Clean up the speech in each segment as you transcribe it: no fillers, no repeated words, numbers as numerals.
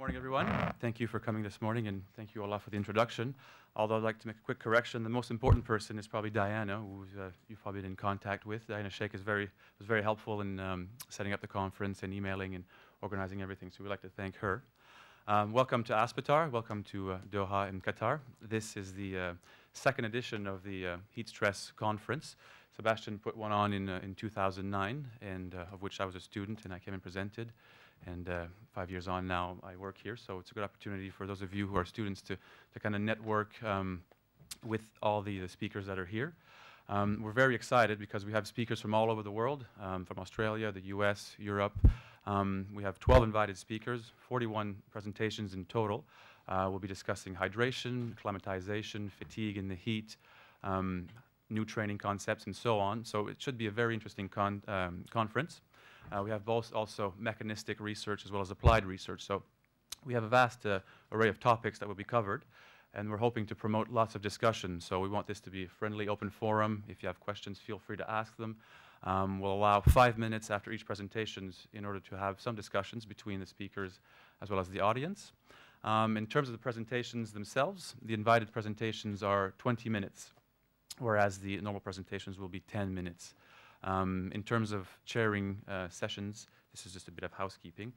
Morning, everyone. Thank you for coming this morning, and thank you, Olaf, for the introduction. Although I'd like to make a quick correction, the most important person is probably Diana, who you've probably been in contact with. Diana Sheikh was very helpful in setting up the conference and emailing and organizing everything, so we'd like to thank her. Welcome to Aspetar. Welcome to Doha in Qatar. This is the second edition of the Heat Stress Conference. Sébastien put one on in 2009, and of which I was a student, and I came and presented. And 5 years on now, I work here, so it's a good opportunity for those of you who are students to kind of network with all the speakers that are here. We're very excited because we have speakers from all over the world, from Australia, the US, Europe. We have 12 invited speakers, 41 presentations in total. We'll be discussing hydration, acclimatization, fatigue in the heat, new training concepts, and so on. So it should be a very interesting conference. We have both also mechanistic research as well as applied research. So we have a vast array of topics that will be covered, and we're hoping to promote lots of discussion. So we want this to be a friendly, open forum. If you have questions, feel free to ask them. We'll allow 5 minutes after each presentation in order to have some discussions between the speakers as well as the audience. In terms of the presentations themselves, the invited presentations are 20 minutes, whereas the normal presentations will be 10 minutes. In terms of chairing sessions, this is just a bit of housekeeping.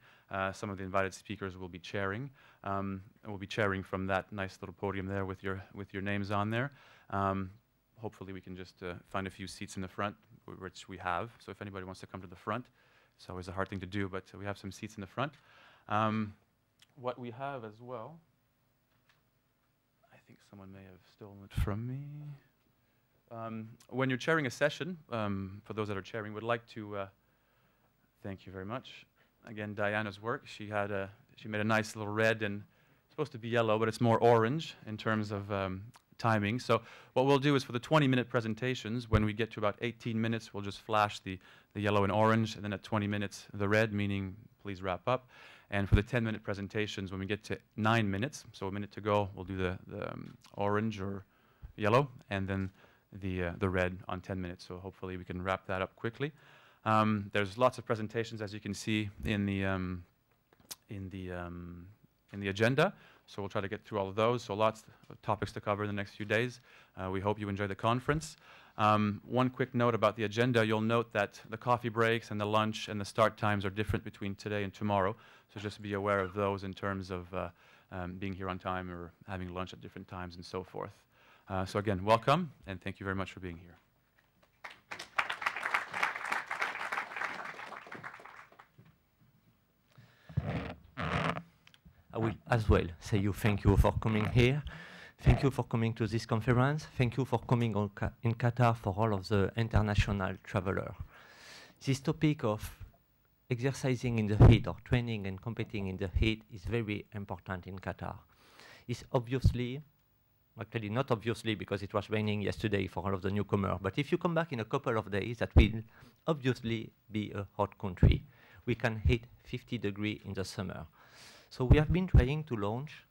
Some of the invited speakers will be chairing, and we'll be chairing from that nice little podium there with your names on there. Hopefully we can just find a few seats in the front, which we have. So if anybody wants to come to the front, it's always a hard thing to do, but we have some seats in the front. What we have as well, I think someone may have stolen it from me. When you're chairing a session, for those that are chairing, would like to thank you very much. Again, Diana's work. She made a nice little red, and it's supposed to be yellow, but it's more orange in terms of timing. So what we'll do is for the 20-minute presentations, when we get to about 18 minutes, we'll just flash the yellow and orange, and then at 20 minutes, the red, meaning please wrap up. And for the 10-minute presentations, when we get to 9 minutes, so a minute to go, we'll do the orange or yellow, and then the red on 10 minutes. So hopefully we can wrap that up quickly. There's lots of presentations, as you can see in the agenda. So we'll try to get through all of those. So lots of topics to cover in the next few days. We hope you enjoy the conference. One quick note about the agenda. You'll note that the coffee breaks and the lunch and the start times are different between today and tomorrow. So just be aware of those in terms of being here on time or having lunch at different times and so forth. So again, welcome, and thank you very much for being here. I will as well say thank you for coming here. Thank you for coming to this conference. Thank you for coming in Qatar for all of the international travelers. This topic of exercising in the heat or training and competing in the heat is very important in Qatar. It's obviously, actually not obviously because it was raining yesterday for all of the newcomers, but if you come back in a couple of days, that will obviously be a hot country. We can hit 50 degrees in the summer. So we have been trying to launch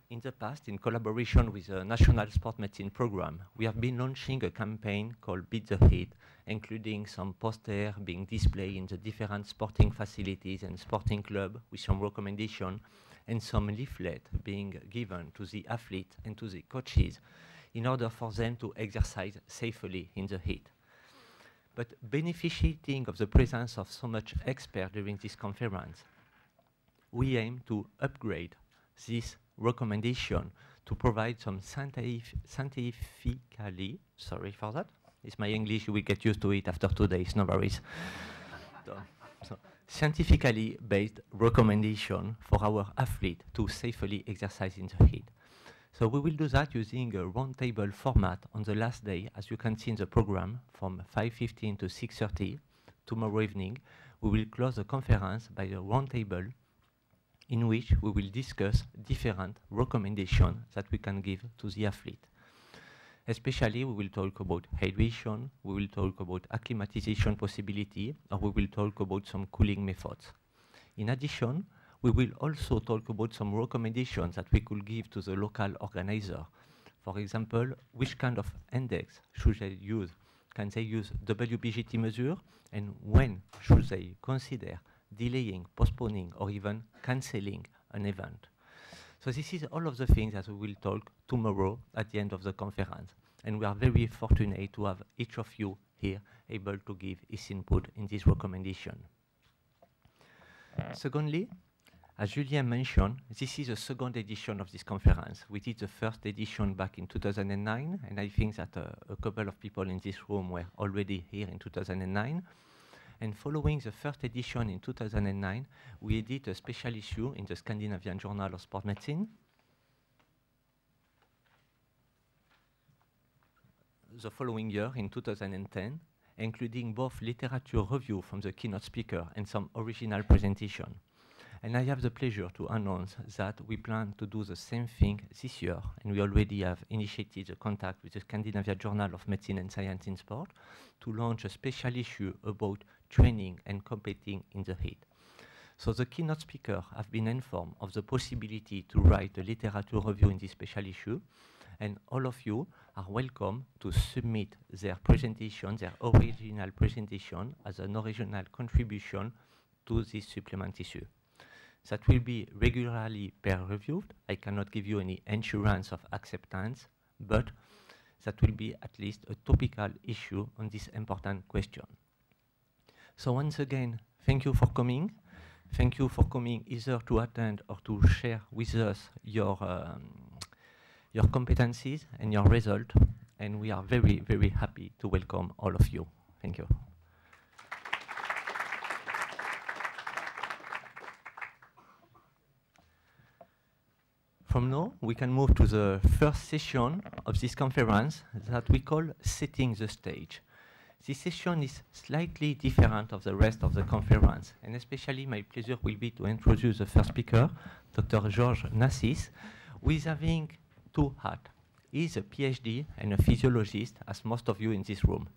in the past, in collaboration with the National Sport Medicine Program, we have been launching a campaign called Beat the Heat, including some posters being displayed in the different sporting facilities and sporting clubs with some recommendations, and some leaflet being given to the athletes and to the coaches in order for them to exercise safely in the heat. But benefiting of the presence of so much experts during this conference, we aim to upgrade this recommendation to provide some scientifically, sorry for that, it's my English, you will get used to it after 2 days, no worries. So scientifically based recommendation for our athlete to safely exercise in the heat. So we will do that using a roundtable format on the last day, as you can see in the program, from 5:15 to 6:30 tomorrow evening. We will close the conference by a roundtable in which we will discuss different recommendations that we can give to the athlete. Especially, we will talk about hydration, we will talk about acclimatization possibility, or we will talk about some cooling methods. In addition, we will also talk about some recommendations that we could give to the local organizer. For example, which kind of index should they use? Can they use WBGT measure? And when should they consider delaying, postponing, or even cancelling an event. So this is all of the things that we will talk tomorrow at the end of the conference. And we are very fortunate to have each of you here able to give his input in this recommendation. Secondly, as Julien mentioned, this is the second edition of this conference. We did the first edition back in 2009, and I think that a couple of people in this room were already here in 2009. And following the first edition in 2009, we did a special issue in the Scandinavian Journal of Sport Medicine. The following year, in 2010, including both literature review from the keynote speaker and some original presentation. And I have the pleasure to announce that we plan to do the same thing this year, and we already have initiated the contact with the Scandinavian Journal of Medicine and Science in Sport to launch a special issue about training and competing in the heat. So the keynote speaker have been informed of the possibility to write a literature review in this special issue, and all of you are welcome to submit their presentation, their original presentation, as an original contribution to this supplement issue. That will be regularly peer-reviewed. I cannot give you any assurance of acceptance, but that will be at least a topical issue on this important question. So once again, thank you for coming. Thank you for coming either to attend or to share with us your competencies and your result. And we are very, very happy to welcome all of you. Thank you. From now, we can move to the first session of this conference that we call Setting the Stage. This session is slightly different of the rest of the conference, and especially my pleasure will be to introduce the first speaker, Dr. George Nassis, who is having two hats. He is a PhD and a physiologist, as most of you in this room.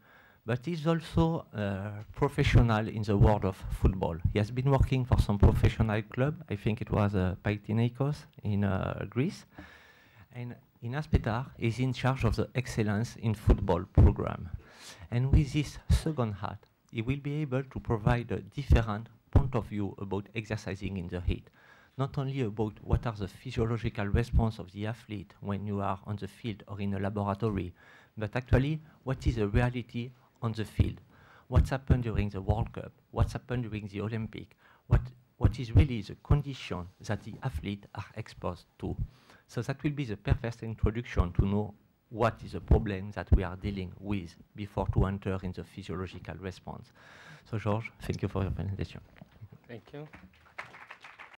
But he's also a professional in the world of football. He has been working for some professional club. I think it was Panathinaikos in Greece. And in Aspetar, he's in charge of the Excellence in Football program. And with this second hat, he will be able to provide a different point of view about exercising in the heat. Not only about what are the physiological response of the athlete when you are on the field or in a laboratory, but actually what is the reality on the field. What's happened during the World Cup, what's happened during the Olympic, what is really the condition that the athlete are exposed to. So that will be the perfect introduction to know what is the problem that we are dealing with before to enter in the physiological response. So George, thank you for your presentation. Thank you.